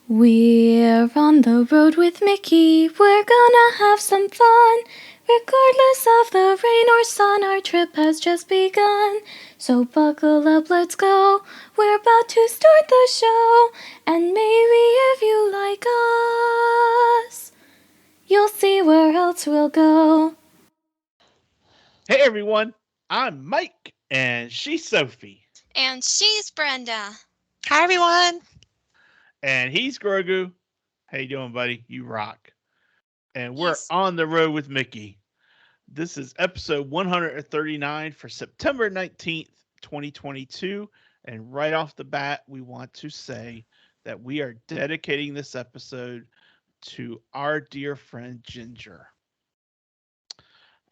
We're on the road with Mickey, we're gonna have some fun. Regardless of the rain or sun, our trip has just begun. So buckle up, let's go, we're about to start the show. And maybe if you like us, you'll see where else we'll go. Hey everyone, I'm Mike and she's Sophie And she's Brenda. Hi, everyone. and he's Grogu. How you doing, buddy? You rock. And we're He's on the road with Mickey. This is episode 139 for September 19th, 2022. And right off the bat, we want to say that we are dedicating this episode to our dear friend Ginger.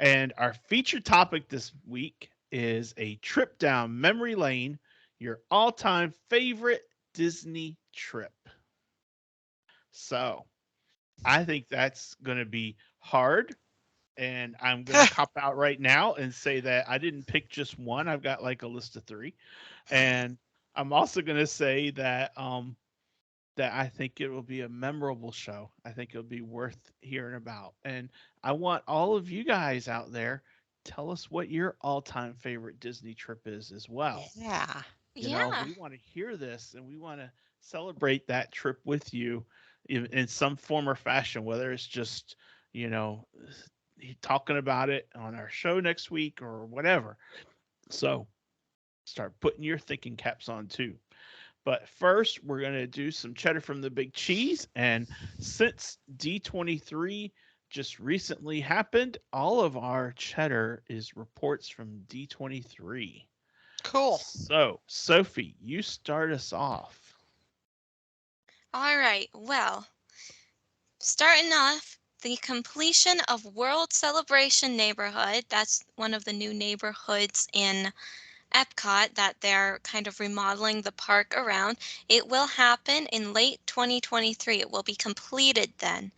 And our feature topic this week is a trip down memory lane, your all time favorite Disney trip. So I think that's going to be hard. And I'm going to cop out right now and say that I didn't pick just one. I've got like a list of three. And I'm also going to say that I think it will be a memorable show. I think it'll be worth hearing about. And I want all of you guys out there tell us what your all-time favorite Disney trip is as well. Yeah. yeah. We want to hear this and we want to celebrate that trip with you in some form or fashion, whether it's just, you know, talking about it on our show next week or whatever. So start putting your thinking caps on too. But first, we're going to do some cheddar from the big cheese. And since D23 just recently happened, all of our cheddar is reports from D23. Cool. So, Sophie, you start us off. All right. Well, starting off, the completion of World Celebration Neighborhood. That's one of the new neighborhoods in Epcot that they're kind of remodeling the park around. It will happen in late 2023. It will be completed then.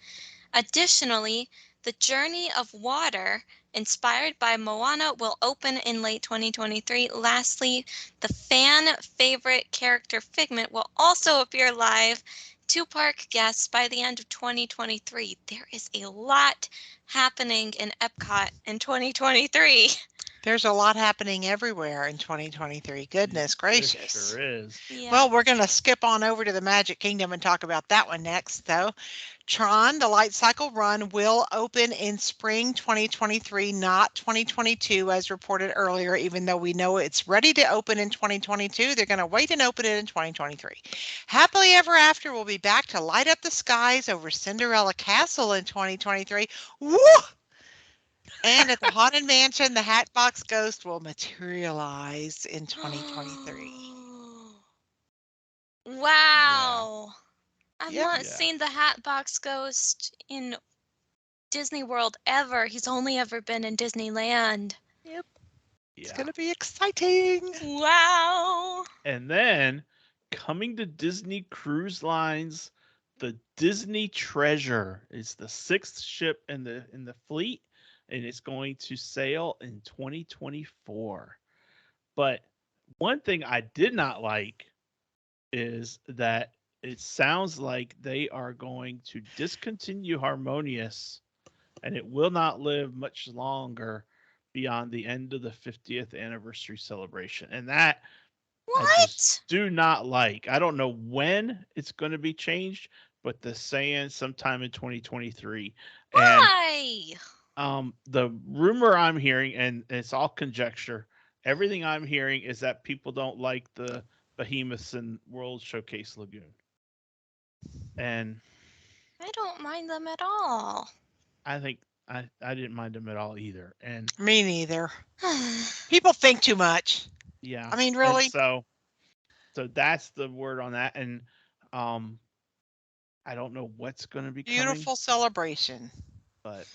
Additionally, the Journey of Water, inspired by Moana, will open in late 2023. Lastly, the fan favorite character Figment will also appear live to park guests by the end of 2023. There is a lot happening in Epcot in 2023. There's a lot happening everywhere in 2023. Goodness There gracious. sure is. Yeah. Well, we're going to skip on over to the Magic Kingdom and talk about that one next, though. Tron, the Light Cycle Run, will open in spring 2023, not 2022, as reported earlier, even though we know it's ready to open in 2022. They're going to wait and open it in 2023. Happily Ever After will be back to light up the skies over Cinderella Castle in 2023. Woo! And at the Haunted Mansion, the Hatbox Ghost will materialize in 2023. Yeah. Wow. I've Yep. not Yeah. seen the Hatbox Ghost in Disney World ever. He's only ever been in Disneyland. Yep. It's Yeah. going to be exciting. Wow. And then coming to Disney Cruise Lines, the Disney Treasure is the sixth ship in the fleet, and it's going to sail in 2024. But one thing I did not like is that it sounds like they are going to discontinue Harmonious, and it will not live much longer beyond the end of the 50th anniversary celebration. And that I just What? do not like. I don't know when it's going to be changed, but the saying sometime in 2023. And Why? the rumor I'm hearing, and it's all conjecture, everything I'm hearing is that people don't like the behemoths in World Showcase Lagoon. And I don't mind them at all. I think I didn't mind them at all either. And Me neither. People think too much. yeah, I mean, and really? so that's the word on that. And um, I don't know what's going to be coming, Beautiful celebration. but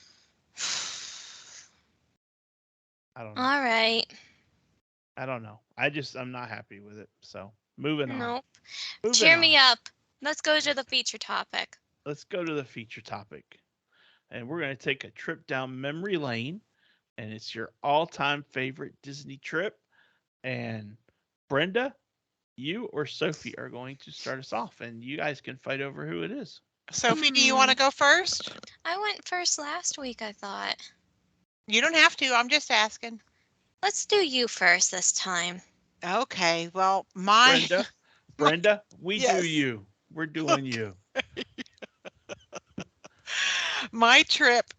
I don't know. All right. I don't know. I'm not happy with it. So moving on. Nope. Moving Cheer me on. up. Let's go to the feature topic. Let's go to the feature topic. And we're going to take a trip down memory lane. And it's your all time favorite Disney trip. And Brenda, you or Sophie are going to start us off, and you guys can fight over who it is. Sophie, do you want to go first? I went first last week, I thought. You don't have to. I'm just asking. Let's do you first this time. Okay. Well, Brenda, we do yes. you. We're doing you. My trip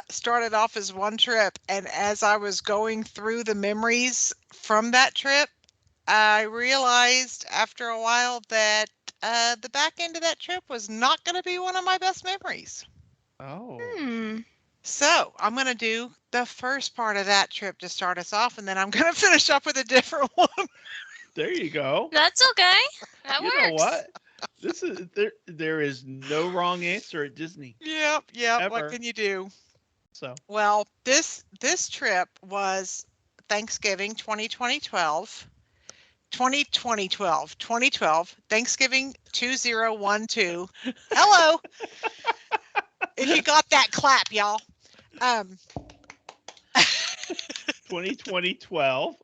started off as one trip, and as I was going through the memories from that trip, I realized after a while that the back end of that trip was not going to be one of my best memories. Oh. So I'm going to do the first part of that trip to start us off, and then I'm going to finish up with a different one. There you go. That's okay. That You works. know what? This is there is no wrong answer at Disney. Yep. Ever. What can you do? So, Well, this trip was Thanksgiving 2012. 2012, Thanksgiving 2012. Hello. If you got that, clap, y'all. 2012.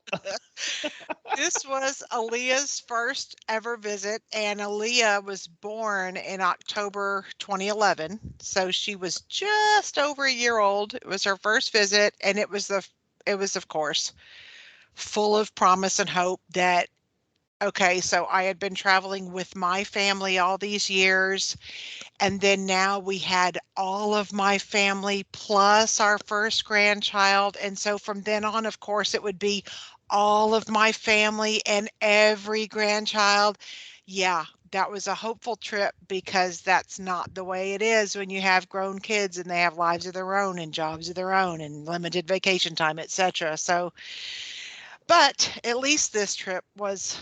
This was Aaliyah's first ever visit, and Aaliyah was born in October 2011, so she was just over a year old. It was her first visit, and it was of course full of promise and hope that, okay, so I had been traveling with my family all these years, and then now we had all of my family plus our first grandchild. And so from then on, of course, it would be all of my family and every grandchild. Yeah, that was a hopeful trip because that's not the way it is when you have grown kids and they have lives of their own and jobs of their own and limited vacation time, etc. So, but at least this trip was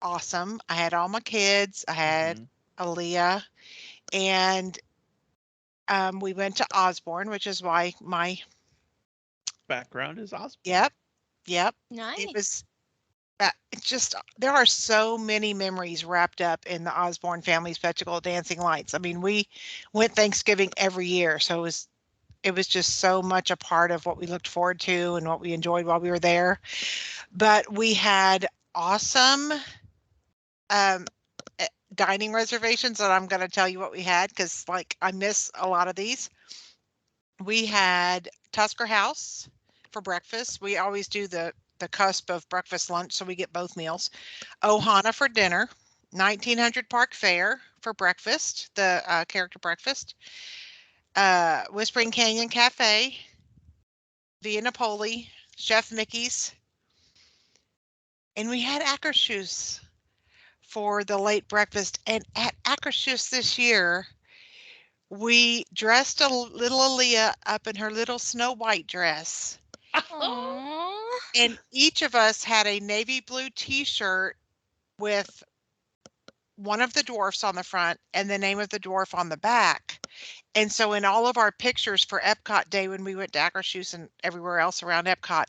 awesome. I had all my kids. I had Aaliyah, and we went to Osborne, which is why my Background is Osborne. Yep. Nice. It was just there are so many memories wrapped up in the Osborne family spectacle dancing lights. I mean, we went Thanksgiving every year, so it was just so much a part of what we looked forward to and what we enjoyed while we were there. But we had awesome dining reservations, and I'm going to tell you what we had because like I miss a lot of these. We had Tusker House for breakfast. We always do the cusp of breakfast lunch, so we get both meals. Ohana for dinner. 1900 Park Fair for breakfast, the character breakfast. Whispering Canyon Cafe. Via Napoli. Chef Mickey's. And we had Akershus for the late breakfast. And at Akershus this year, we dressed a little Aaliyah up in her little Snow White dress. Aww. And each of us had a navy blue t-shirt with one of the dwarfs on the front and the name of the dwarf on the back. And so in all of our pictures for Epcot Day, when we went to Akershus and everywhere else around Epcot,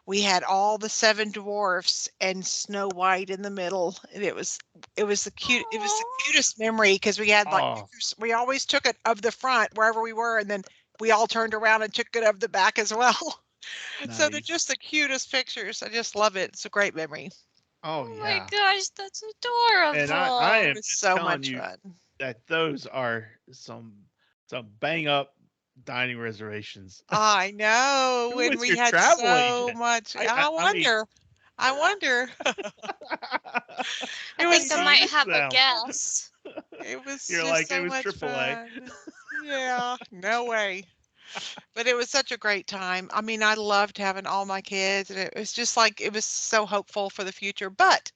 we had all the 7 dwarfs and Snow White in the middle. And it was the cutest memory because we had like pictures. We always took it of the front wherever we were, and then we all turned around and took it of the back as well. Nice. So they're just the cutest pictures. I just love it. It's a great memory. Oh my gosh, that's adorable. And I am It's so much you fun. that those are some bang up dining reservations. I know. Who When was we your had travel so agent? much. I I mean- wonder. I wonder. I think I might have a guess. It was You're just like, so it was much AAA. fun. Yeah, no way. But it was such a great time. I mean, I loved having all my kids, and it was just like it was so hopeful for the future. But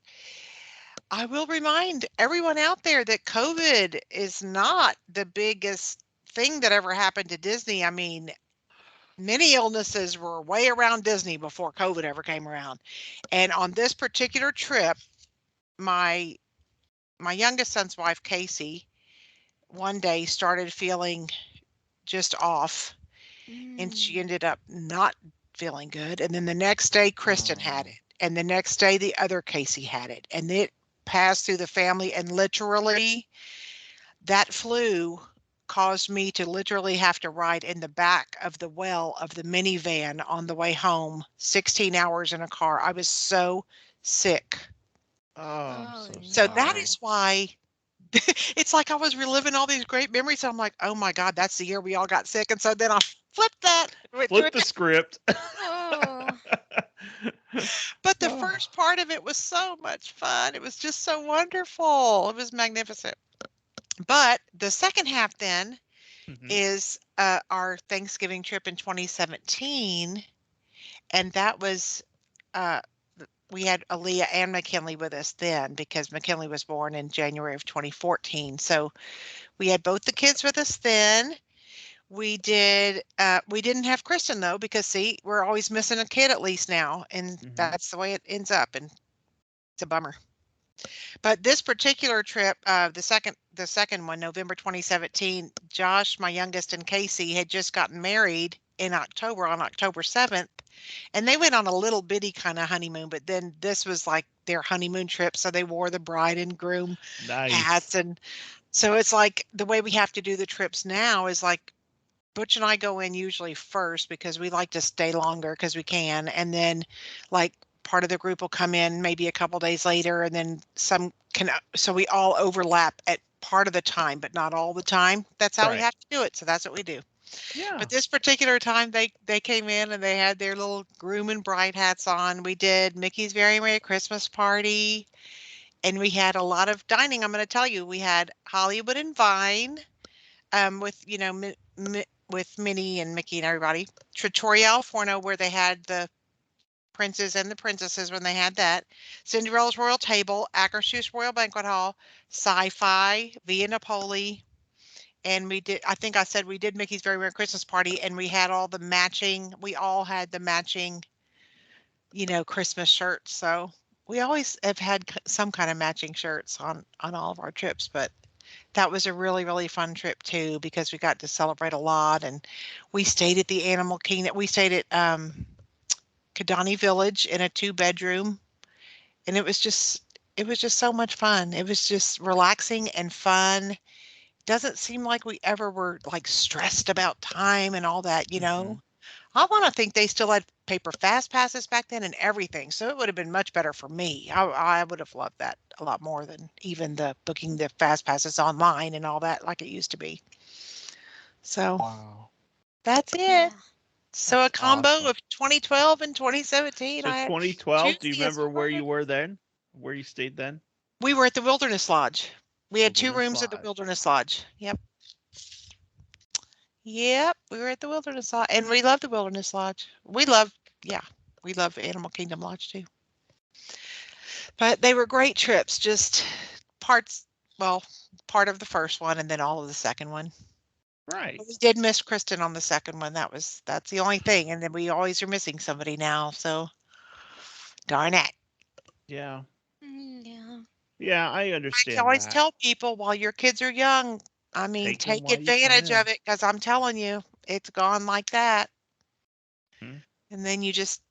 I will remind everyone out there that COVID is not the biggest thing that ever happened to Disney. I mean, many illnesses were way around Disney before COVID ever came around. And on this particular trip, my youngest son's wife, Casey, one day started feeling just off, and she ended up not feeling good. And then the next day, Kristen had it. And the next day, the other Casey had it. And it passed through the family. And literally, that flu caused me to literally have to ride in the back of the well of the minivan on the way home, 16 hours in a car. I was so sick. Oh, I'm Oh, so So no. that sorry. is why it's like I was reliving all these great memories. I'm like, oh my God, that's the year we all got sick. And so then I flipped that. Flip the script. Oh. But the Oh. first part of it was so much fun. It was just so wonderful. It was magnificent. But the second half then Mhm. is our Thanksgiving trip in 2017. And that was, uh, we had Aaliyah and McKinley with us then because McKinley was born in January of 2014. So we had both the kids with us then. We didn't have Kristen though, because see, we're always missing a kid at least now. And Mhm. that's the way it ends up. And it's a bummer. But this particular trip, the second one, November 2017, Josh, my youngest, and Casey had just gotten married in October on October 7th. And they went on a little bitty kind of honeymoon, but then this was like their honeymoon trip. So they wore the bride and groom Nice. hats. And so it's like the way we have to do the trips now is like Butch and I go in usually first because we like to stay longer because we can. And then like part of the group will come in maybe a couple days later and then some can, so we all overlap at part of the time, but not all the time. That's how we Right. have to do it. So that's what we do. Yeah. But this particular time they came in and they had their little groom and bride hats on. We did Mickey's Very Merry Christmas Party and we had a lot of dining. I'm going to tell you, we had Hollywood and Vine with with Minnie and Mickey and everybody. Trattoria al Forno, where they had the princes and the princesses when they had that. Cinderella's Royal Table, Akershus Royal Banquet Hall, Sci-Fi, Via Napoli, and we did. I think I said we did Mickey's Very Merry Christmas Party, and we had all the matching. We all had the matching, Christmas shirts. So we always have had some kind of matching shirts on all of our trips, but that was a really, really fun trip too because we got to celebrate a lot and we stayed at the Animal Kingdom. We stayed at Kidani Village in a 2-bedroom and it was just so much fun. It was just relaxing and fun. Doesn't seem like we ever were like stressed about time and all that. Mhm. I want to think they still had paper fast passes back then and everything. So it would have been much better for me. I would have loved that a lot more than even the booking the fast passes online and all that like it used to be. So Wow. that's it. Yeah. So a That's combo awesome. of 2012 and 2017. So I had 2012, do you juicy as remember where fun. you were then? Where you stayed then? We were at the Wilderness Lodge. We had 2 Wilderness rooms at the Lodge. Wilderness Lodge. Yep. Yep. We were at the Wilderness Lodge and we love the Wilderness Lodge. Yeah, we love Animal Kingdom Lodge too. But they were great trips, just parts well, part of the first one and then all of the second one. Right. But we did miss Kristen on the second one. That's the only thing. And then we always are missing somebody now. So darn it. Yeah. Yeah. Yeah, I I can understand always that. tell people while your kids are young, I mean, Take them take while you advantage of can. it because I'm telling you, it's gone like that. Mhm. And then you just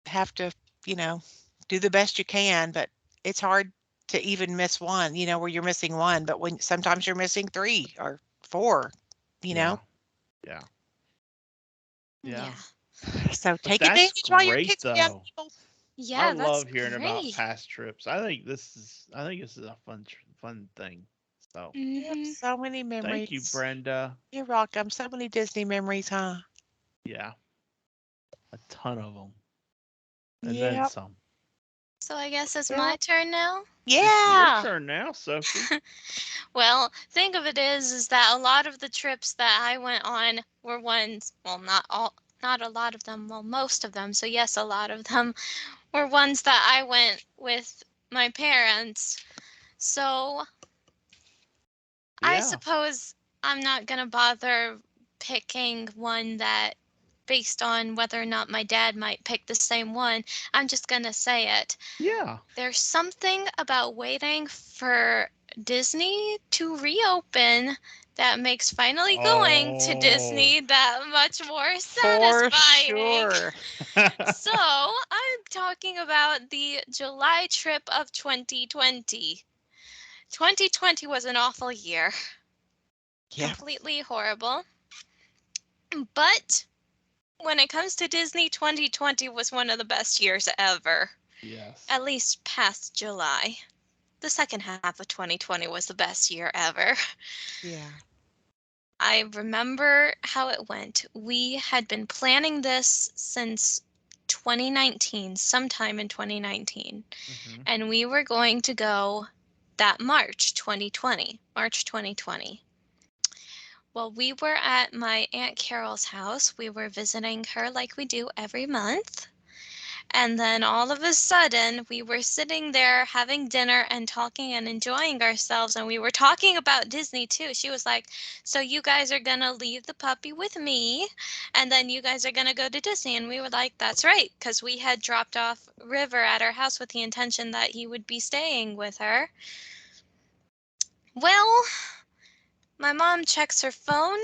have to, you know, do the best you can. But it's hard to even miss one, where you're missing one. But when sometimes you're missing 3 or 4, you know. Yeah. Yeah. Yeah. Yeah. So But take that's advantage while your great kids are young, though. people. I Yeah, that's love hearing about great. past trips. I think this is a fun thing. So, Yep, Mm-hmm. so many thank you, memories. Brenda. You're welcome. So many Disney memories, huh? Yeah, a ton of them. And then Yep. some. So I guess it's my Yep. turn now. It's your Yeah. turn now, Sophie. Well, think of it is that a lot of the trips that I went on were ones, well, not all, not a lot of them, well, most of them. So yes, a lot of them were ones that I went with my parents. So I Yeah. suppose I'm not gonna bother picking one that based on whether or not my dad might pick the same one. I'm just gonna say it. Yeah. There's something about waiting for Disney to reopen that makes finally going to Oh. Disney that much more For satisfying. sure. So, I'm talking about the July trip of 2020. 2020 was an awful year, Yeah. completely horrible. But when it comes to Disney, 2020 was one of the best years ever. Yes. at least past July. The second half of 2020 was the best year ever. Yeah. I remember how it went. We had been planning this since 2019, sometime in 2019, Hmm. and we were going to go that March 2020. March 2020. Well, we were at my Aunt Carol's house. We were visiting her like we do every month. And then all of a sudden, we were sitting there having dinner and talking and enjoying ourselves. And we were talking about Disney too. She was like, "So you guys are going to leave the puppy with me, and then you guys are going to go to Disney." And we were like, "That's right." Because we had dropped off River at our house with the intention that he would be staying with her. Well, my mom checks her phone,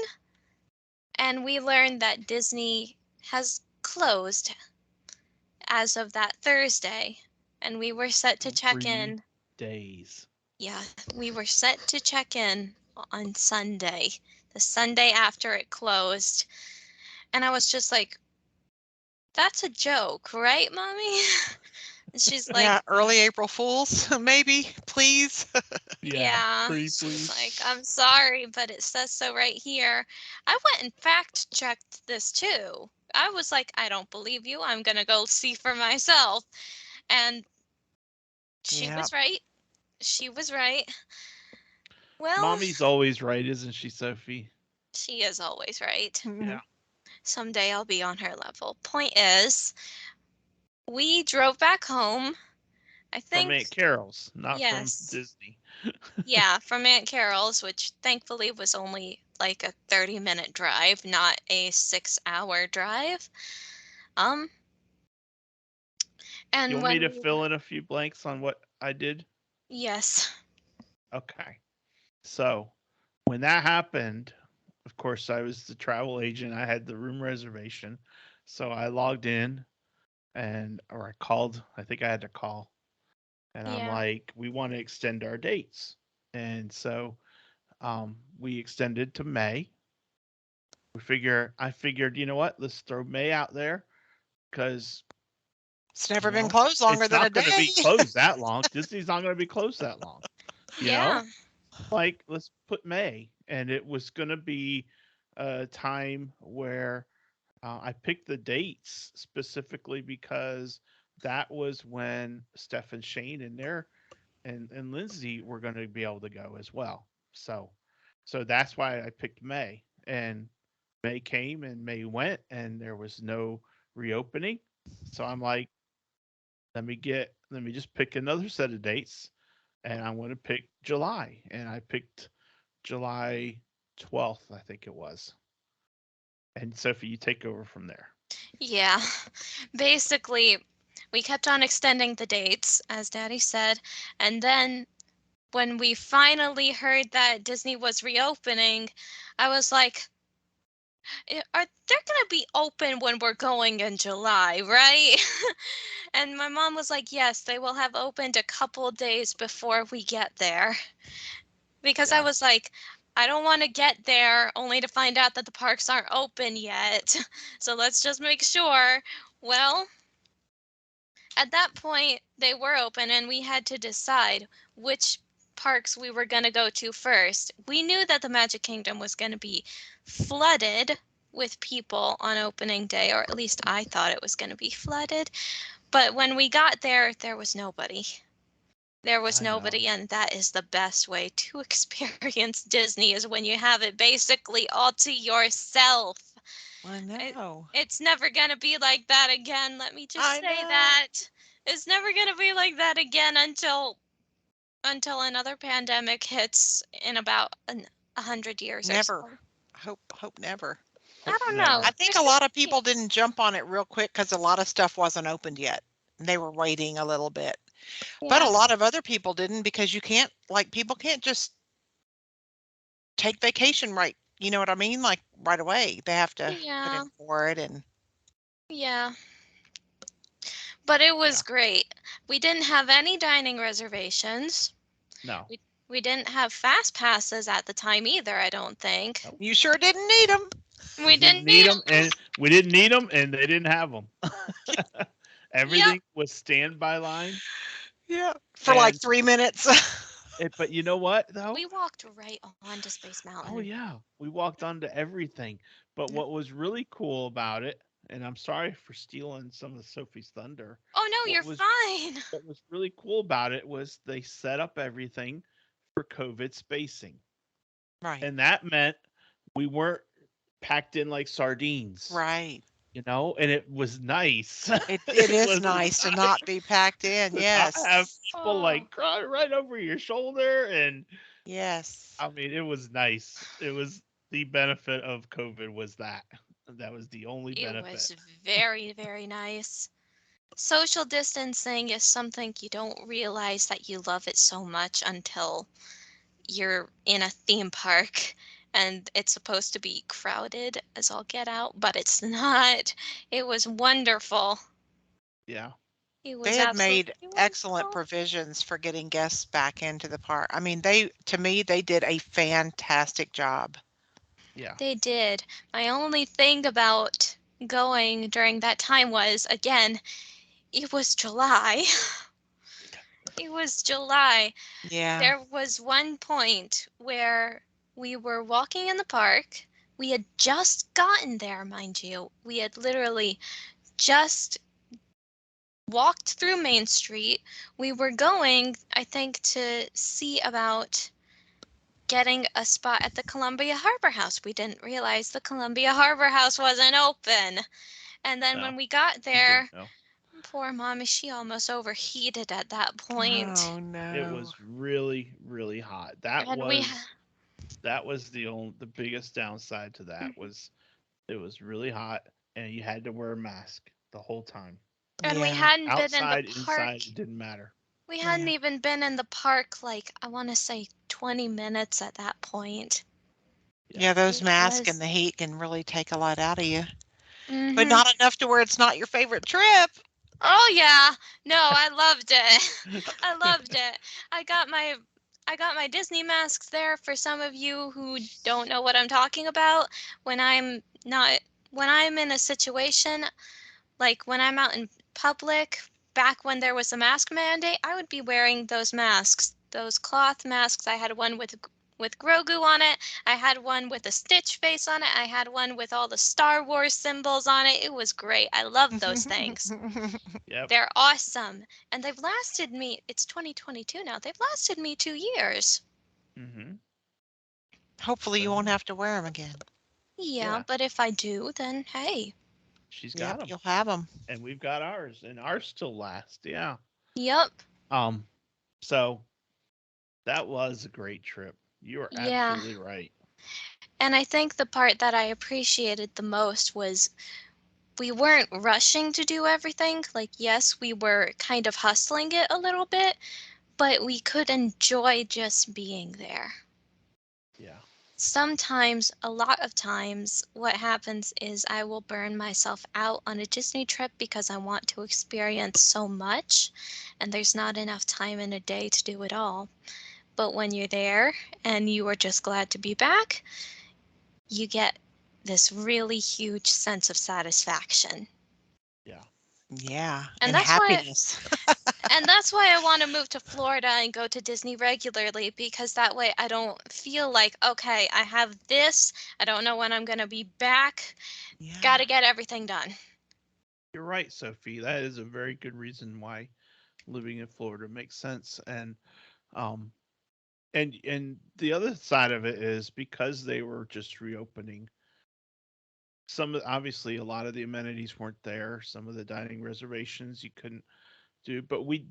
and we learned that Disney has closed as of that Thursday, and we were set to check 3 in. days. Yeah, we were set to check in on Sunday, the Sunday after it closed. And I was just like, "That's a joke, right, Mommy?" And she's like, Yeah. Early April Fools, maybe, please. Yeah. "Yeah." Pretty She's please. like, "I'm sorry, but it says so right here." I went and fact checked this too. I was like, "I don't believe you. I'm going to go see for myself." And she Yeah. was right. She was right. Well, Mommy's always right, isn't she, Sophie? she is always right. Yeah. Someday I'll be on her level. Point is, we drove back home. I From think, Aunt Carol's, not from yes. Disney. Yeah, from Aunt Carol's, which thankfully was only like a 30-minute drive, not a 6-hour drive. Um, You and want me when to we, fill in a few blanks on what I did? yes, Okay. So, when that happened, of course, I was the travel agent. I had the room reservation. So I logged in or I called. I think I had to call. And I'm yeah, like, we want to extend our dates. And so we extended to May. I figured, you know what? Let's throw May out there because, It's you never been know, closed longer it's than a not going to day. be closed that long. Disney's not going to be closed that long, you yeah, know? Like, let's put May. And it was going to be a time where I picked the dates specifically because that was when Steph and Shane and Lindsay were going to be able to go as well. So that's why I picked May. And May came and May went, and there was no reopening. So I'm like, let me just pick another set of dates, and I want to pick July, and I picked July 12th, I think it was. And Sophie, you take over from there. yeah. Basically, we kept on extending the dates, as Daddy said, and then when we finally heard that Disney was reopening, I was like, Are they're gonna be open when we're going in July, right?" And my mom was like, "Yes, they will have opened a couple days before we get there." Because I Yeah. was like, I don't want to get there only to find out that the parks aren't open yet. So let's just make sure. Well, at that point, they were open, and we had to decide which parks we were going to go to first. We knew that the Magic Kingdom was going to be flooded with people on opening day, or at least I thought it was going to be flooded. But when we got there, there was nobody. There was I know. nobody, and that is the best way to experience Disney is when you have it basically all to yourself. I It, know. it's never going to be like that again. Let me just I say know. that. It's never going to be like that again until another pandemic hits in about 100 years or Never. so. Hope never. I Hope don't know. I never. think There a seems lot of to be. people didn't jump on it real quick because a lot of stuff wasn't opened yet. They were waiting a little bit. But a Yeah. lot of other people didn't because people can't just take vacation right. You know what I mean? Like right away. They have to put Yeah. in for it and Yeah. But it was Yeah. great. We didn't have any dining reservations. No. We didn't have fast passes at the time either, I don't think. Nope. you sure didn't need them. We We didn't didn't need need them, and we didn't need them, and they didn't have them. Yep. Everything was standby line, Yeah. For like and 3 minutes. but you know what though? We walked right onto Space Oh Mountain. yeah, we walked onto everything. But Yeah. what was really cool about it, and I'm sorry for stealing some of Sophie's thunder, Oh no, what you're was fine. what was really cool about it was they set up everything for COVID spacing. Right. And that meant we weren't packed in like sardines, Right. and it was nice. It It is was nice to not nice be packed in. to not Yes. have people Oh, like crying right over your shoulder. And Yes. I mean, it was nice. It was the benefit of COVID was that. That was the only it benefit. was very, very nice. Social distancing is something you don't realize that you love it so much until you're in a theme park and it's supposed to be crowded as all get out, but it's not. It was wonderful. Yeah. It They was had made absolutely excellent wonderful. provisions for getting guests back into the park. I mean, to me, they did a fantastic job. Yeah. They did. My only thing about going during that time was, again, it was July. It was July. Yeah. There was one point where we were walking in the park. We had just gotten there, mind you. We had literally just walked through Main Street. We were going, I think, to see about getting a spot at the Columbia Harbor House. We didn't realize the Columbia Harbor House wasn't open. And then No, when we got we didn't there, know. poor mommy, she almost overheated at that point. Oh It no. was really, really hot. That And we was the biggest downside to that was it was really hot and you had to wear a mask the whole time. and we Yeah. hadn't been in the Outside, park. inside, it didn't matter. We hadn't Yeah. even been in the park like I want to say 20 minutes at that point. Yeah. Yeah, those It masks and was the heat can really take a lot out of you. But mhm. not enough to where it's not your favorite trip. Oh yeah. No, I loved it. I loved it. I got my I got my Disney masks there for some of you who don't know what I'm talking about. When I'm not when I'm in a situation like when I'm out in public, back when there was a mask mandate, I would be wearing those masks, those cloth masks. I had one with Grogu on it. I had one with a Stitch face on it. I had one with all the Star Wars symbols on it. It was great. I love those things. Yep. They're awesome. And they've lasted me, it's 2022 now. They've lasted me 2 years. Mhm. Hopefully So you won't yeah. have to wear them again. Yeah, Yeah. but if I do, then hey. She's got Yep, them, you'll have them. and we've got ours, and ours still last. Yeah. Yep. Um. So that was a great trip. You are Yeah. absolutely right. And I think the part that I appreciated the most was we weren't rushing to do everything. Like, yes, we were kind of hustling it a little bit, but we could enjoy just being there. Yeah. Sometimes, a lot of times, what happens is I will burn myself out on a Disney trip because I want to experience so much, and there's not enough time in a day to do it all. But when you're there and you are just glad to be back, you get this really huge sense of satisfaction. Yeah. Yeah, And and that's why happiness. I want to move to Florida and go to Disney regularly because that way I don't feel like, okay, I have this, I don't know when I'm going to be back. Got Yeah. to get everything done. You're right, Sophie. That is a very good reason why living in Florida makes sense. Um and the other side of it is because they were just reopening. Obviously a lot of the amenities weren't there. Some of the dining reservations you couldn't do, but we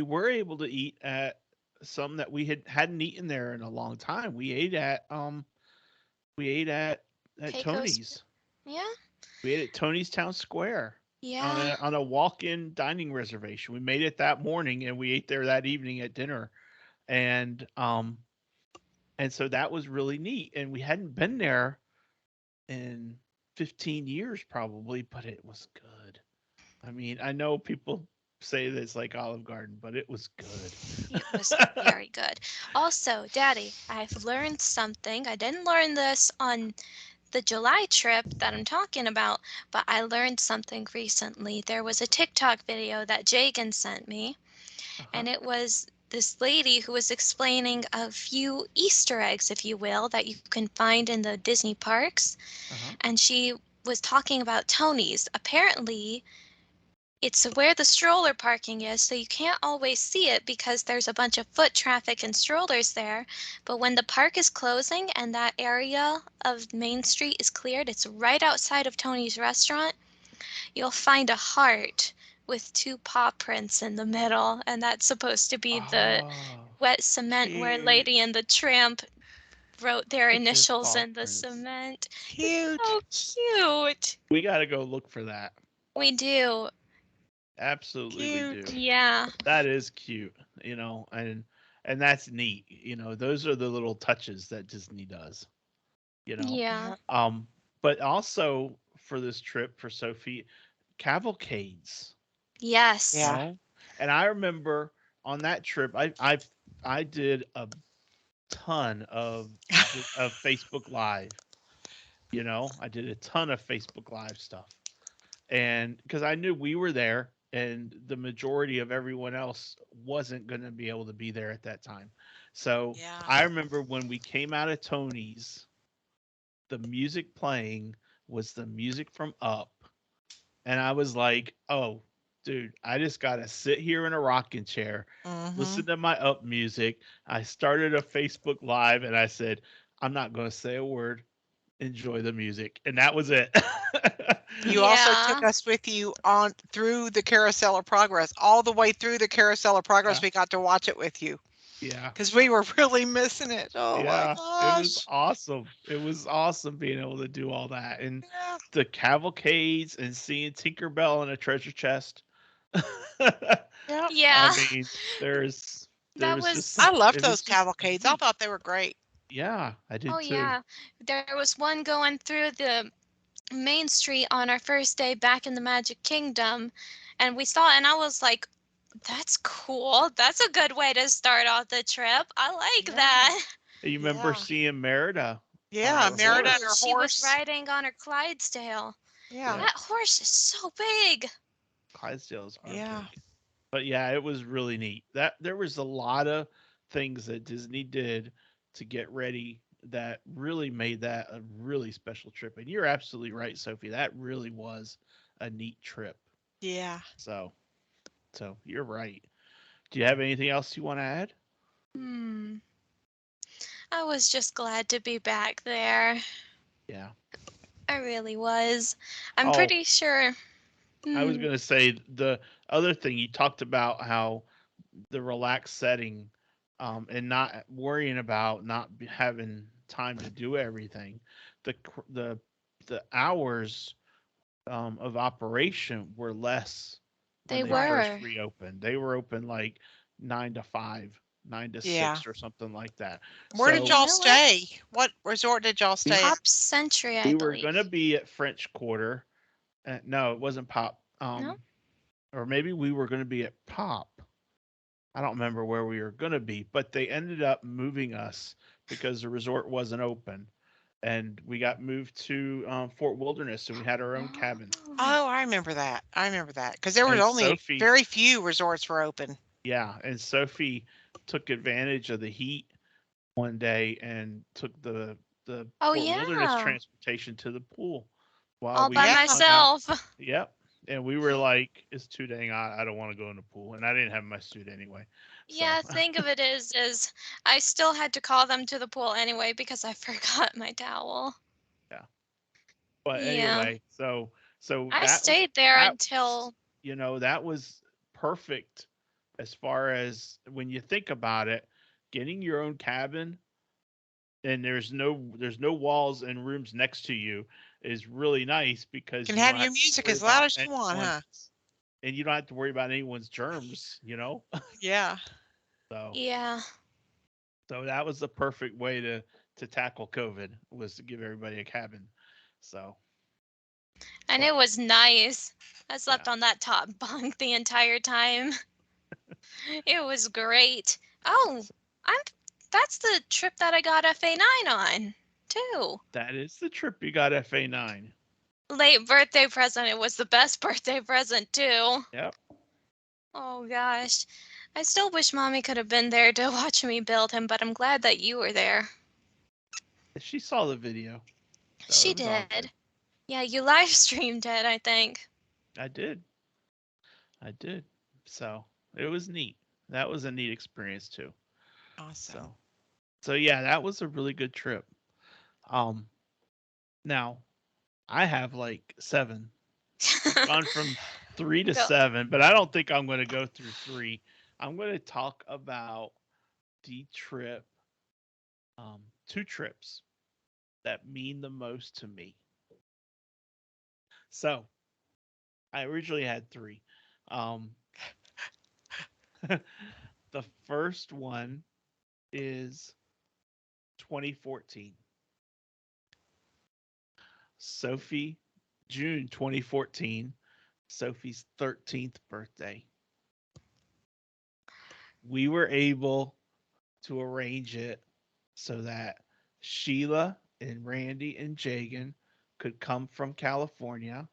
were able to eat at some that we hadn't eaten there in a long time. We ate at Keiko's, Tony's. yeah, We ate at Tony's Town Square on yeah. a walk-in dining reservation. We made it that morning and we ate there that evening at dinner. And so that was really neat. And we hadn't been there in 15 years probably, but it was good. I mean, I know people say that it's like Olive Garden, but it was It was good. very good. Also, Daddy, I've learned something. I didn't learn this on the July trip that I'm talking about, but I learned something recently. There was a TikTok video that Jagan sent me, and it was this lady who was explaining a few Easter eggs, if you will, that you can find in the Disney parks. And she was talking about Tony's. Apparently, it's where the stroller parking is, so you can't always see it because there's a bunch of foot traffic and strollers there. But when the park is closing and that area of Main Street is cleared, it's right outside of Tony's restaurant, you'll find a heart with 2 paw prints in the middle, and that's supposed to be the wet cement where Cute. Lady and the Tramp wrote their Look at those initials paw in the prints. cement. Cute. So cute. We got to go look for that. We do. Absolutely, we do. Cute. Yeah. That is cute, and that's neat. Those are the little touches that Disney does. Yeah. Yep. But also for this trip for Sophie, cavalcades. Yes. Yeah. And I remember on that trip, I did a ton of Facebook Live. I did a ton of Facebook Live stuff, and because I knew we were there, and the majority of everyone else wasn't going to be able to be there at that time. So Yeah. I remember when we came out of Tony's, the music playing was the music from Up, and I was like, "Oh, dude, I just gotta sit here in a rocking chair, listen to my Up music." I started a Facebook Live, and I said, "I'm not gonna say a word. Enjoy the music," and that was it. You also Yeah. took us with you on through the Carousel of Progress, all the way through the Carousel of Progress. Yeah. We got to watch it with you Yeah. because we were really missing it. Oh my Yeah, it was gosh. awesome. It was awesome being able to do all that, and Yeah. the cavalcades and seeing Tinkerbell in a treasure chest. Yep. I Yeah. mean, there's there That was just was I loved it those was just cavalcades. I neat. thought they were great. Yeah, I Oh did too. yeah. There was one going through the Main Street on our first day back in the Magic Kingdom, and we saw it, and I was like, that's cool. That's a good way to start off the trip. I like Yeah. that. You remember Yeah. seeing Merida on Yeah. her Merida and Ooh, her horse? she was horse. riding on her Clydesdale. Yeah. Yep, That horse is so big. Clydesdales are Yeah. big. But yeah, it was really neat. That there was a lot of things that Disney did to get ready that really made that a really special trip. And you're absolutely right, Sophie. That really was a neat trip. Yeah. So, so you're right. Do you have anything else you want to add? Hmm. I was just glad to be back there. Yeah. I really was. I'm Oh, pretty sure. I was Hmm. going to say the other thing you talked about how the relaxed setting and not worrying about not having time to do everything. The the the hours of operation were less when They they Right. first were. reopened. They were open like 9 to 5, nine to Yeah. six, or something like that. Where did You So y'all know what? stay? What resort did y'all we stay at? Pop Century, I we were gonna believe. be at French Quarter. No, it wasn't Pop. No? Or maybe we were gonna be at Pop. I don't remember where we were gonna be, but they ended up moving us because the resort wasn't open, and we got moved to Fort Wilderness, and we had our own cabin. Oh. Oh, I remember that. I remember that because there was And only Sophie, very few resorts were open. yeah, and Sophie took advantage of the heat one day and took the Oh Fort Wilderness yeah. transportation to the pool while All by we Yeah. hung out. myself. Yep. And we were like, it's too dang hot. I don't want to go in the pool. And I didn't have my suit anyway. So, Yeah, think of it as I still had to call them to the pool anyway because I forgot my towel. yeah. But Yeah. anyway, so I stayed there that was, until that was perfect as far as when you think about it, getting your own cabin and there's no walls and rooms next to you is really nice because Can you have don't your have to music worry as loud about as you want, huh? anyone's and you don't have to worry about anyone's germs. Yeah. So yeah. so that was the perfect way to tackle COVID was to give everybody a cabin. So And but it was nice. I yeah. slept on that top bunk the entire time. It was great. Oh, I'm that's the trip that I got FA9 on too. That is the trip you got FA9. Late birthday present. It was the best birthday present too. Yep. Oh gosh. I still wish Mommy could have been there to watch me build him, but I'm glad that you were there. She saw the video, so She it was all good. did. Yeah, you live streamed it, I think. I did. I did. So it was neat. That was a neat experience too. Awesome. So so yeah, that was a really good trip. Um Now I have like seven. I've gone from three to Go. seven, but I don't think I'm going to go through three. I'm going to talk about the trip, two trips that mean the most to me. So I originally had three. Um, the first one is 2014. Sophie, June 2014, Sophie's 13th birthday. We were able to arrange it so that Sheila and Randy and Jagan could come from California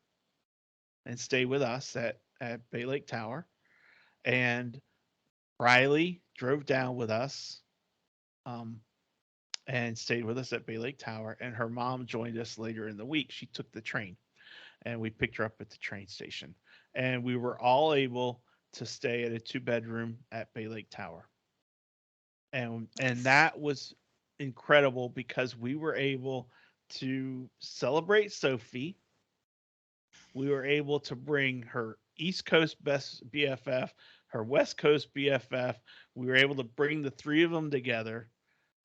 and stay with us at Bay Lake Tower. And Riley drove down with us, um, and stayed with us at Bay Lake Tower. And her mom joined us later in the week. She took the train and we picked her up at the train station. And we were all able to stay at a two-bedroom at Bay Lake Tower. And that was incredible because we were able to celebrate Sophie. We were able to bring her East Coast best BFF, her West Coast BFF. We were able to bring the three of them together,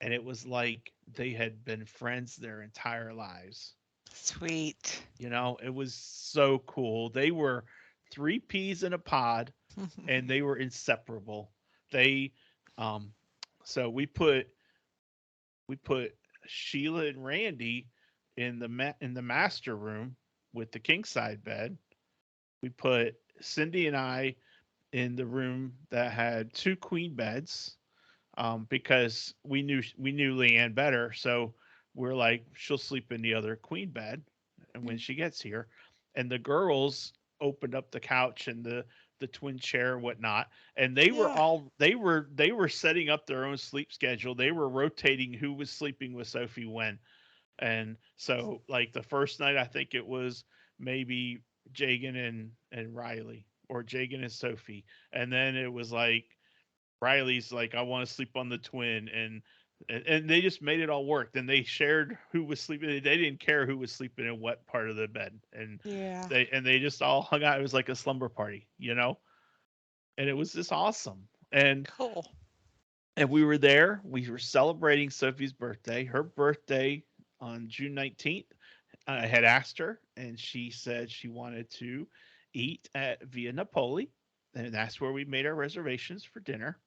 and it was like they had been friends their entire lives. Sweet. It was so cool. They were three peas in a pod, and they were inseparable. They, um, so we put Sheila and Randy in the master room with the king side bed. We put Cindy and I in the room that had two queen beds, because we knew Leanne better. So we're like, she'll sleep in the other queen bed, and when she gets here, and the girls opened up the couch and the twin chair and whatnot, and they were Yeah. all they were setting up their own sleep schedule. They were rotating who was sleeping with Sophie when. And so, like, the first night, I think it was maybe Jagan and Riley, or Jagan and Sophie, and then it was like Riley's like, I want to sleep on the twin, and they just made it all work. Then they shared who was sleeping. They didn't care who was sleeping in what part of the bed, and Yeah. they just all hung out. It was like a slumber party. And it was just awesome. Cool. And we were there. We were celebrating Sophie's birthday. Her birthday on June 19th. I had asked her, and she said she wanted to eat at Via Napoli, and that's where we made our reservations for dinner.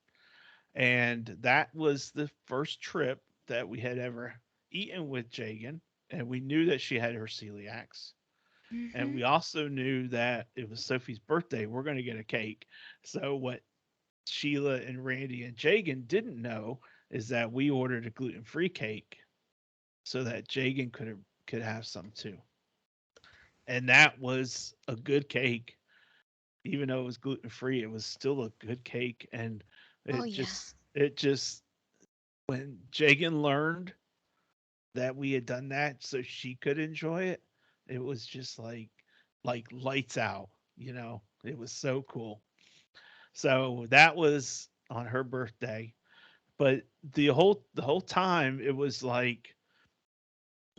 And that was the first trip that we had ever eaten with Jagan, and we knew that she had her celiacs. And Hmm. we also knew that it was Sophie's birthday. We're going to get a cake. So what Sheila and Randy and Jagan didn't know is that we ordered a gluten-free cake so that Jagan could have some too. And that was a good cake. Even though it was gluten-free, it was still a good cake. And Oh it yeah. just it just when Jagan learned that we had done that so she could enjoy it, it was just like lights out. It was so cool. So that was on her birthday. But the whole time it was like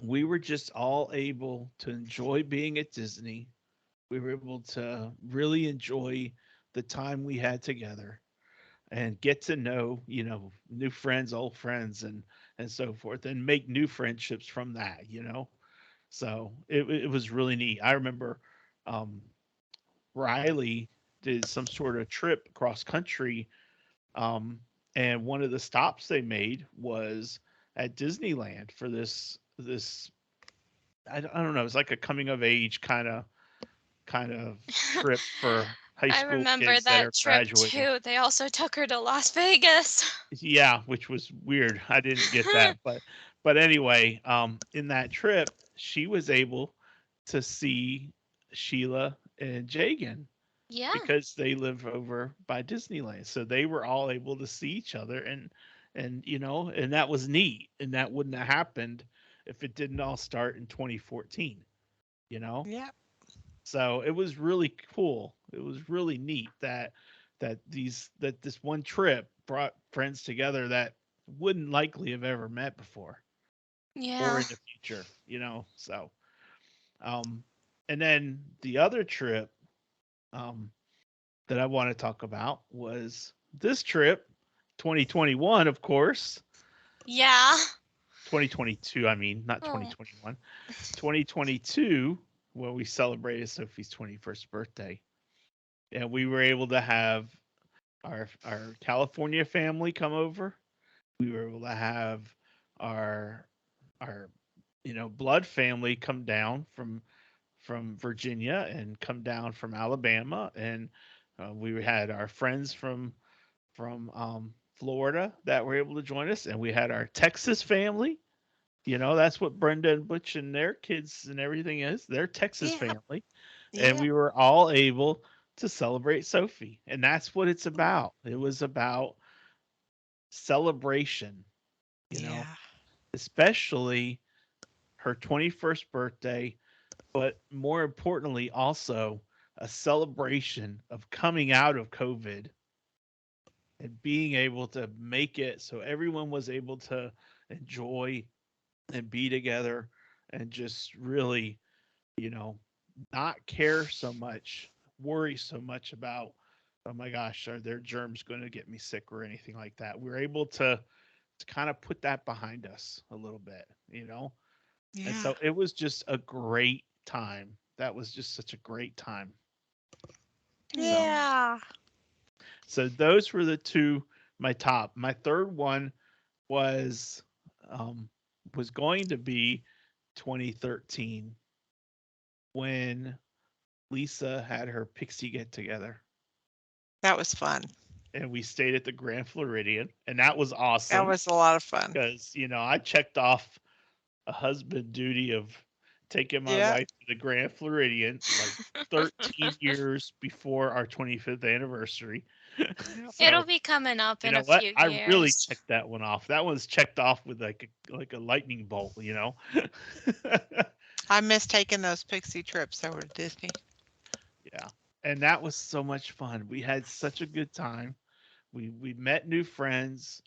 we were just all able to enjoy being at Disney. We were able to really enjoy the time we had together and get to know, new friends, old friends, and so forth, and make new friendships from that. So it was really neat. I remember, um, Riley did some sort of trip cross country, um, and one of the stops they made was at Disneyland for this. I don't know. It was like a coming of age kind of trip for high I school remember kids that are that trip graduating. too. They also took her to Las Vegas. Yeah, which was weird. I didn't get that, but anyway, in that trip, she was able to see Sheila and Jagan Yeah. because they live over by Disneyland. So they were all able to see each other, and and that was neat, and that wouldn't have happened if it didn't all start in 2014, you know? Yeah. So it was really cool. It was really neat that this one trip brought friends together that wouldn't likely have ever met before or Yeah. in the future. So um and then the other trip um that I want to talk about was this trip, 2021, of course. Yeah. 2022, I mean, not Oh. 2021. 2022, when we celebrated Sophie's 21st birthday. And we were able to have our California family come over. We were able to have our our blood family come down from Virginia and come down from Alabama, and we had our friends from Florida that were able to join us, and we had our Texas family. That's what Brenda and Butch and their kids and everything is. They're Texas Yeah. family, and Yeah. we were all able to celebrate Sophie, and that's what it's about. It was about celebration, you know, Yeah. especially her 21st birthday, but more importantly, also a celebration of coming out of COVID and being able to make it so everyone was able to enjoy and be together and just really, you know, not care so much, worry so much about, oh my gosh, are there germs going to get me sick or anything like that. We're able to kind of put that behind us a little bit. And Yeah. so it was just a great time. That was just such a great time. So Yeah. Yeah. so those were the two my top. My third one was um was going to be 2013 when Lisa had her pixie get together That was fun. and we stayed at the Grand Floridian, and that was That awesome was a lot of fun. because I checked off a husband duty of taking my Yeah. wife to the Grand Floridian like 13 years before our 25th anniversary. Yep. It'll So be coming up you in know a what? few I really years. checked that one off. That one's checked off with like a lightning bolt. I miss taking those pixie trips over to Disney. Yeah. And that was so much fun. We had such a good time. We met new friends.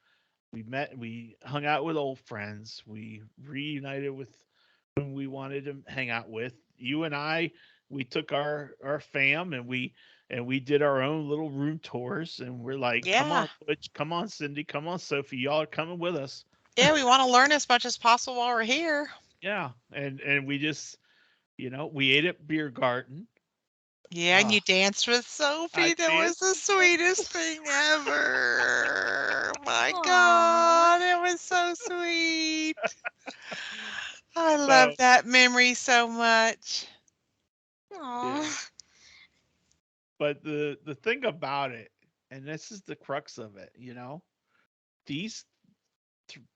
We hung out with old friends. We reunited with whom we wanted to hang out with. You and I, we took our fam and we did our own little room tours, and we're like, come Yeah. on, Butch, come on, Cindy, come on, Sophie, y'all are coming with us. Yeah, we want to learn as much as possible while we're here. Yeah. And we just, we ate at Beer Garden. Yeah, and Oh, you danced with I Sophie. That was danced the with Sophie. sweetest thing ever. My Aww. God, it was so sweet. I love So that memory so much. yeah. Aww. But the thing about it, and this is the crux of it, these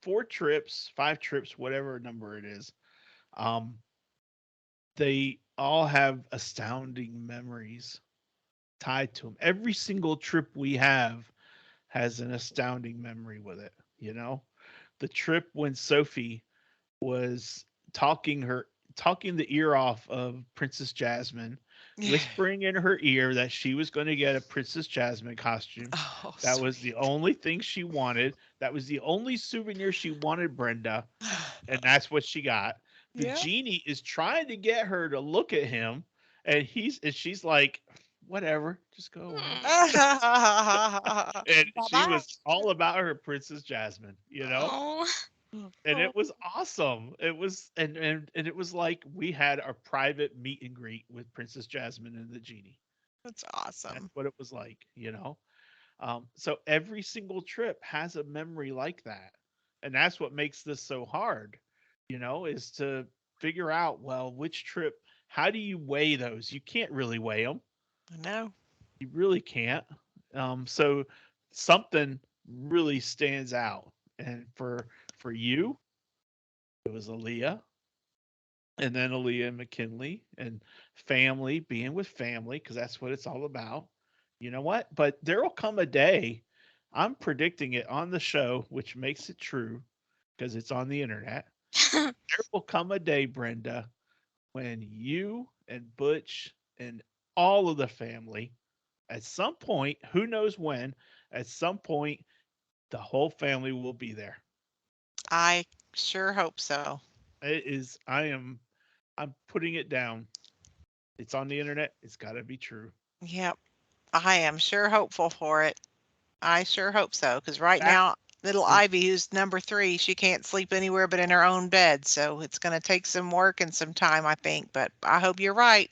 four trips, five trips, whatever number it is, um, they all have astounding memories tied to them. Every single trip we have has an astounding memory with it. The trip when Sophie was talking the ear off of Princess Jasmine, whispering in her ear that she was going to get a Princess Jasmine costume. Oh, That was the sweet. only thing she wanted. That was the only souvenir she wanted, Brenda, and that's what she got. The Yeah. genie is trying to get her to look at him, and she's like, "Whatever, just go away." And she Bye-bye. was all about her Princess Jasmine. Oh. And Oh, it was awesome. It was and it was like we had a private meet and greet with Princess Jasmine and the genie. that's That's awesome. what it was like. So every single trip has a memory like that, and that's what makes this so hard, is to figure out, well, which trip. How do you weigh those? You can't really weigh them. I know. You really can't. So something really stands out, and for you, it was Aaliyah, and then Aaliyah and McKinley, and family, being with family, because that's what it's all about. You know what? But there will come a day, I'm predicting it on the show, which makes it true because it's on the internet. There will come a day, Brenda, when you and Butch and all of the family, at some point, who knows when, at some point, the whole family will be there. I sure hope so. It is, I'm putting it down. It's on the internet. It's got to be true. Yep. I am sure hopeful for it. I sure hope so, because right That now, little is, Ivy, who's number 3, she can't sleep anywhere but in her own bed. So it's going to take some work and some time, I think. But I hope you're right.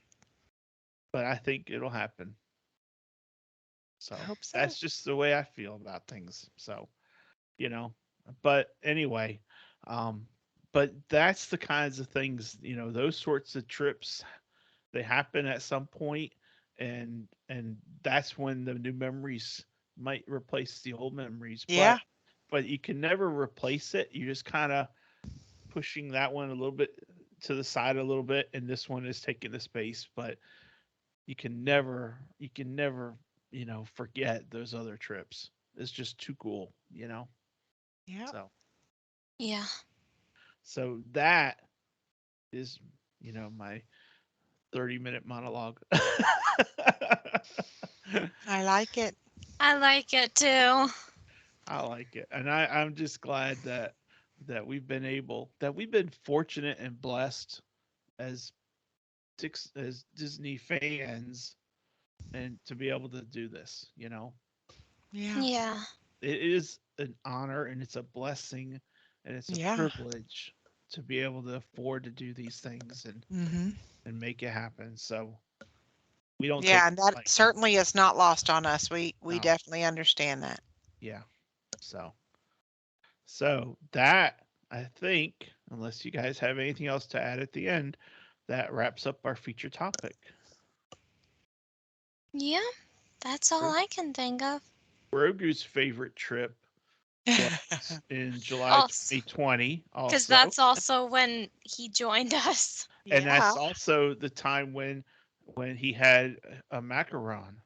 but I think it'll happen. I So hope so. that's just the way I feel about things. So, you know, but anyway, um, but that's the kinds of things, those sorts of trips, they happen at some point, and that's when the new memories might replace the old memories. Yeah. But you can never replace it. You just kind of pushing that one a little bit to the side a little bit, and this one is taking the space. But you can never forget those other trips. It's just too cool. Yeah. So Yeah. so that is my 30-minute monologue. I like it. I like it too. I like it, and I'm just glad that we've been fortunate and blessed as as Disney fans, and to be able to do this. Yeah. Yeah. It is an honor, and it's a blessing, and it's a Yeah. privilege to be able to afford to do these things Mm-hmm. and make it happen. So we don't take Yeah, it and that lightly. certainly is not lost on us. We No, definitely understand that. yeah. So that, I think, unless you guys have anything else to add at the end, that wraps up our feature topic. Yeah. That's all Gro- I can think of. Grogu's favorite trip was in July Also, 2020, because also, that's also when he joined us. and Yeah. that's also the time when he had a macaron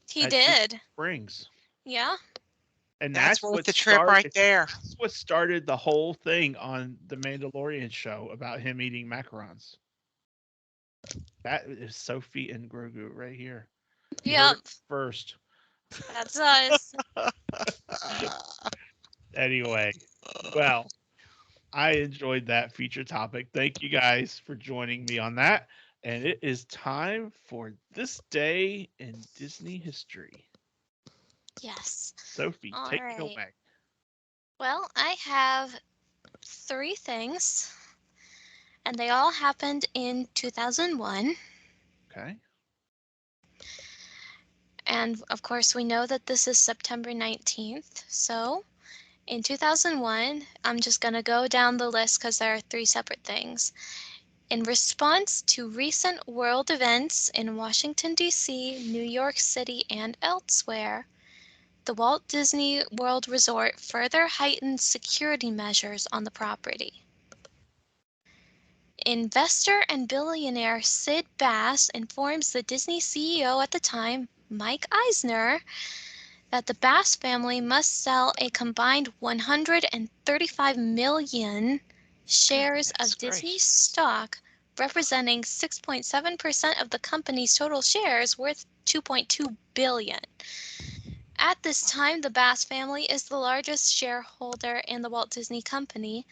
He at Disney did. Springs, Yeah. and That's worth the trip right there. that's what started the whole thing on the Mandalorian show about him eating macarons. That is Sophie and Grogu right here. You heard Yep. it first. That's us. Anyway, well, I enjoyed that feature topic. Thank you guys for joining me on that. And it is time for this day in Disney history. Yes. Sophie, All take it right. away. Well, I have 3 things, and they all happened in 2001. Okay. And of course, we know that this is September 19th. So in 2001, I'm just going to go down the list because there are 3 separate things. In response to recent world events in Washington, D.C., New York City, and elsewhere, the Walt Disney World Resort further heightened security measures on the property. Investor and billionaire Sid Bass informs the Disney CEO at the time, Mike Eisner, that the Bass family must sell a combined 135 million shares Goodness of Disney gracious. stock, representing 6.7% of the company's total shares, worth 2.2 billion. At this time, the Bass family is the largest shareholder in the Walt Disney Company.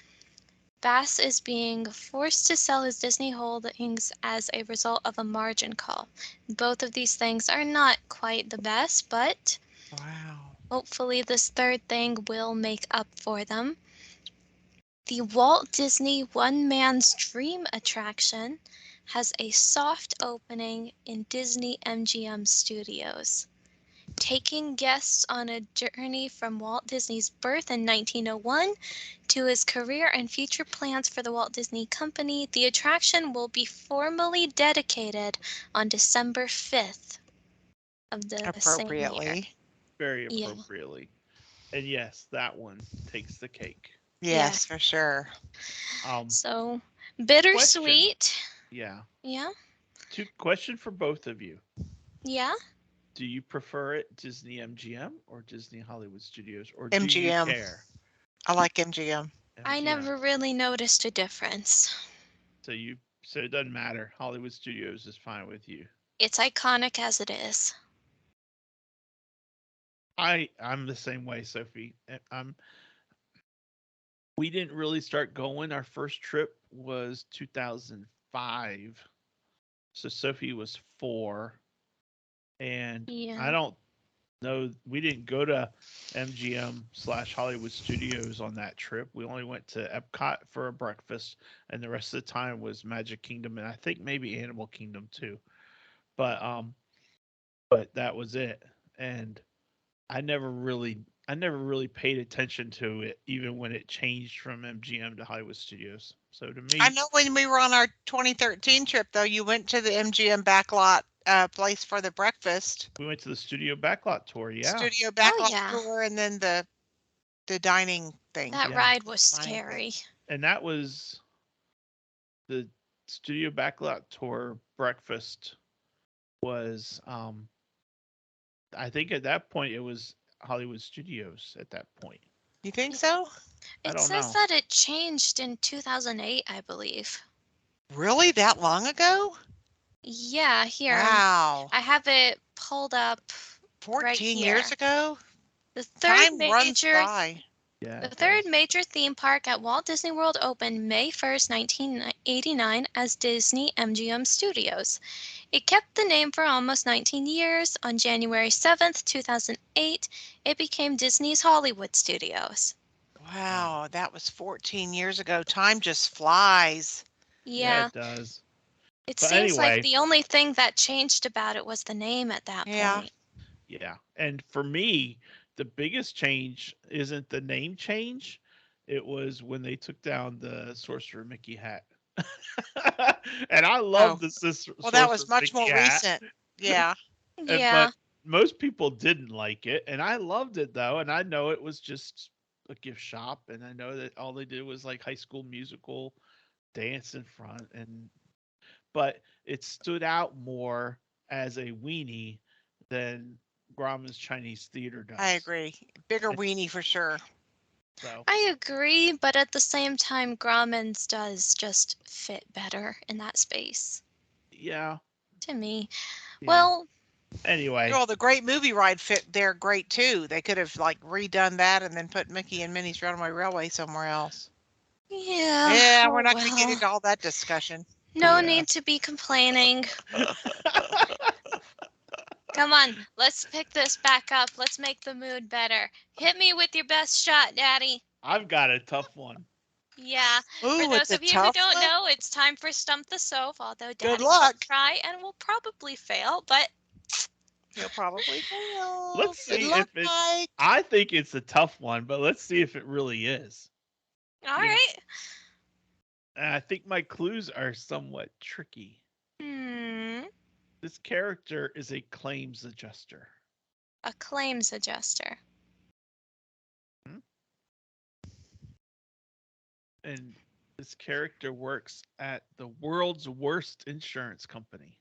Bass is being forced to sell his Disney holdings as a result of a margin call. Both of these things are not quite the best, but Wow. hopefully this third thing will make up for them. The Walt Disney One Man's Dream attraction has a soft opening in Disney MGM Studios, taking guests on a journey from Walt Disney's birth in 1901 to his career and future plans for the Walt Disney Company. The attraction will be formally dedicated on December 5th. of the same year. Appropriately. Very Yeah. appropriately. And yes, that one takes the cake. Yes, for sure. So Question. bittersweet. Yeah. Yeah. Question for both of you. Yeah. Do you prefer it Disney MGM or Disney Hollywood Studios, or do you MGM. care? I like MGM. I MGM. never really noticed a difference. So it doesn't matter. Hollywood Studios is fine with you. It's iconic as it is. I'm the same way, Sophie. We didn't really start going. Our first trip was 2005. So Sophie was 4, and Yeah. I don't know. We didn't go to MGM/Hollywood Studios on that trip. We only went to Epcot for a breakfast, and the rest of the time was Magic Kingdom, and I think maybe Animal Kingdom too. But that was it. And I never really paid attention to it, even when it changed from MGM to Hollywood Studios. So to I me, know when we were on our 2013 trip, though, you went to the MGM backlot place for the breakfast. we went to the studio backlot tour. Yeah. Studio backlot yeah. tour, and then the dining thing. That Yeah. ride was Dining thing. scary. And that was the studio backlot tour breakfast was I think at that point it was Hollywood Studios at that point. You think so? I It don't says know. that it changed in 2008, I believe. Really? That long ago? Yeah, here. Wow. I have it pulled up 14 here. years ago? The third Time runs by. Yeah. The it third does. major theme park at Walt Disney World opened May 1st, 1989 as Disney MGM Studios. It kept the name for almost 19 years. On January 7th, 2008, it became Disney's Hollywood Studios. Wow, that was 14 years ago. Time just flies. Yeah, it does. it But seems like anyway, the only thing that changed about it was the name at that Yeah. point. yeah. And for me, the biggest change isn't the name change. It was when they took down the Sorcerer Mickey hat. And I love Oh, the well, that Sorcerer was much Mickey more hat. recent. Yeah. Yeah, But most people didn't like it, and I loved it though. And I know it was just a gift shop, and I know that all they did was like High School Musical dance in front, but it stood out more as a weenie than Grauman's Chinese Theater does. I agree. Bigger weenie for sure. So I agree, but at the same time, Grauman's does just fit better in that space yeah. to me. Yeah. Well, Anyway, Well, the Great Movie Ride fit there great too. They could have like redone that and then put Mickey and Minnie's Runaway Railway somewhere else. yeah. Yeah, oh we're not going to get well. into all that discussion. No Yeah. need to be complaining. Come on, let's pick this back up. Let's make the mood better. Hit me with your best shot, Daddy. I've got a tough one. Yeah. For Ooh, those it's a of you who tough don't one. know, it's time for Stump the Soph, although Daddy will luck. try and will probably fail, but He'll probably fail. Let's Good see luck, if it. Mike. I think it's a tough one, but let's see if it really is. all right. And I think my clues are somewhat tricky. This character is a claims adjuster. A claims adjuster. And this character works at the world's worst insurance company.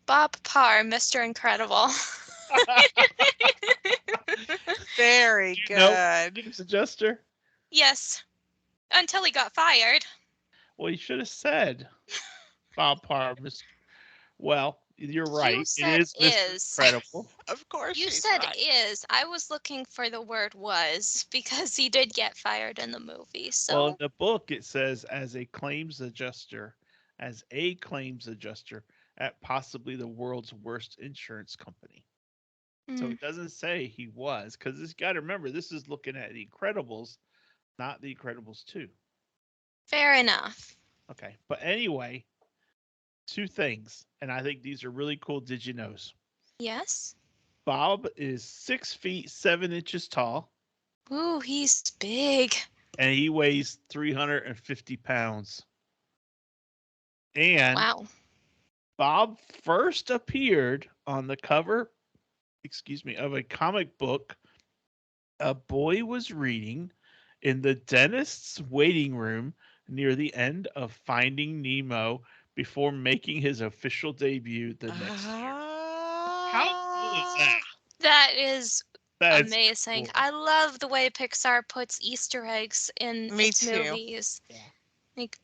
Bob Parr, Mr. Incredible. Very Do you know good. claims adjuster? Yes. Until he got fired. Well, you should have said Bob Parr. Well, you're right. You It said is Mr. is. Incredible. Of course You she's said right. is. I was looking for the word was because he did get fired in the movie. So Well, in the book, it says as a claims adjuster at possibly the world's worst insurance company. So it doesn't say he was, because you got to remember, this is looking at the Incredibles, not the Incredibles 2. fair enough. Okay. But anyway, 2 things, and I think these are really cool did you knows. Yes. Bob is 6 feet 7 inches tall, Ooh, he's big. and he weighs 350 pounds. And Wow. Bob first appeared on the cover excuse me, of a comic book a boy was reading in the dentist's waiting room near the end of Finding Nemo before making his official debut the next year. How cool is that? That is That's amazing. cool. I love the way Pixar puts Easter eggs in Me its too. movies. Yeah. Like,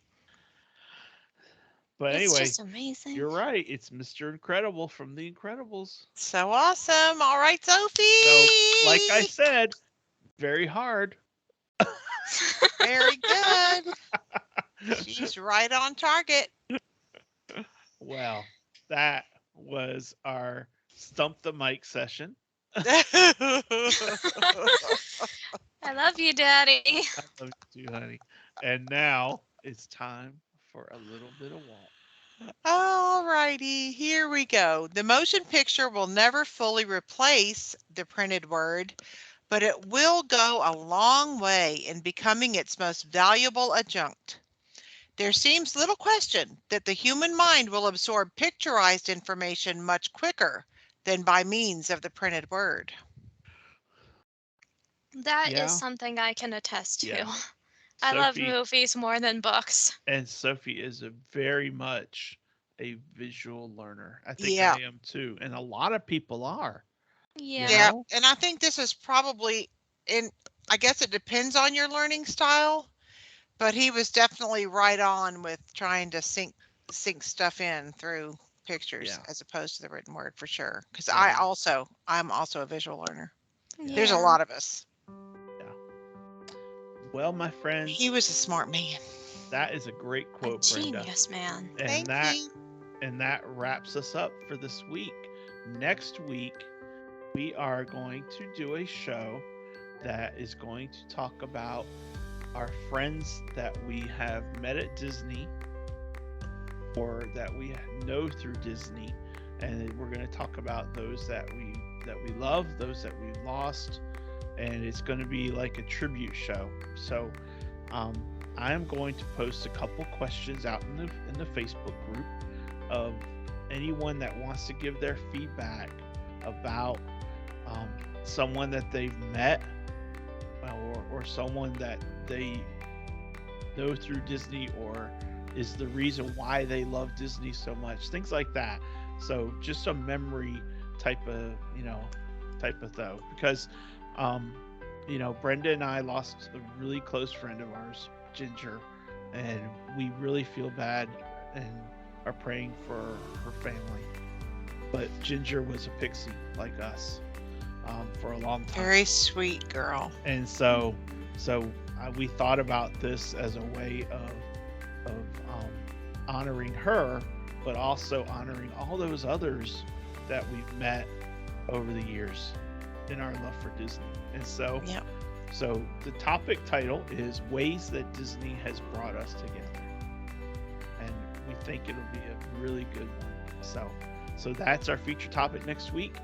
But it's anyway, just amazing. you're right. It's Mr. Incredible from The Incredibles. So awesome. All right, Sophie. So, like I said, very hard. Very good. She's right on target. Well, that was our Stump the Mic session. I love you, Daddy. I love you too, honey. And now it's time for a little bit of Walt. All righty, here we go. The motion picture will never fully replace the printed word, but it will go a long way in becoming its most valuable adjunct. There seems little question that the human mind will absorb picturized information much quicker than by means of the printed word. That is Yeah. something I can attest to. Yeah. I love Sophie, movies more than books. and Sophie is a very much a visual learner. I think Yeah. I am too, and a lot of people are. Yeah. Yeah, know? and I think this is probably I guess it depends on your learning style, but he was definitely right on with trying to sync stuff in through pictures Yeah. as opposed to the written word for sure. Because Yeah. I'm also a visual learner. Yeah. There's a lot of us. Well, my friends, He was a smart man. that is a great A quote, Brenda. genius, man. And Thank you. that wraps us up for this week. Next week, we are going to do a show that is going to talk about our friends that we have met at Disney or that we know through Disney, and we're going to talk about those that we love, those that we've lost, and it's going to be like a tribute show. So I'm going to post a couple questions out in the Facebook group of anyone that wants to give their feedback about someone that they've met or someone that they know through Disney or is the reason why they love Disney so much, things like that. So just a memory type of though, because Brenda and I lost a really close friend of ours, Ginger, and we really feel bad and are praying for her family. But Ginger was a pixie like us for a long time. Very sweet girl. And so we thought about this as a way of honoring her, but also honoring all those others that we've met over the years in our love for Disney. And so, Yep. So the topic title is Ways That Disney Has Brought Us Together. And we think it'll be a really good one. So that's our feature topic next week.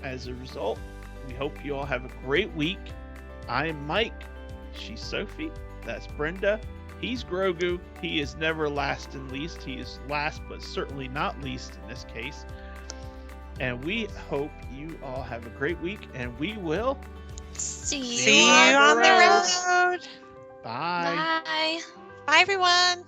As a result, we hope you all have a great week. I'm Mike. She's Sophie. That's Brenda. He's Grogu. He is never last and least. He is last, but certainly not least in this case. And we hope you all have a great week, and we will See See you on on the the road. road. bye. Bye. Bye, everyone.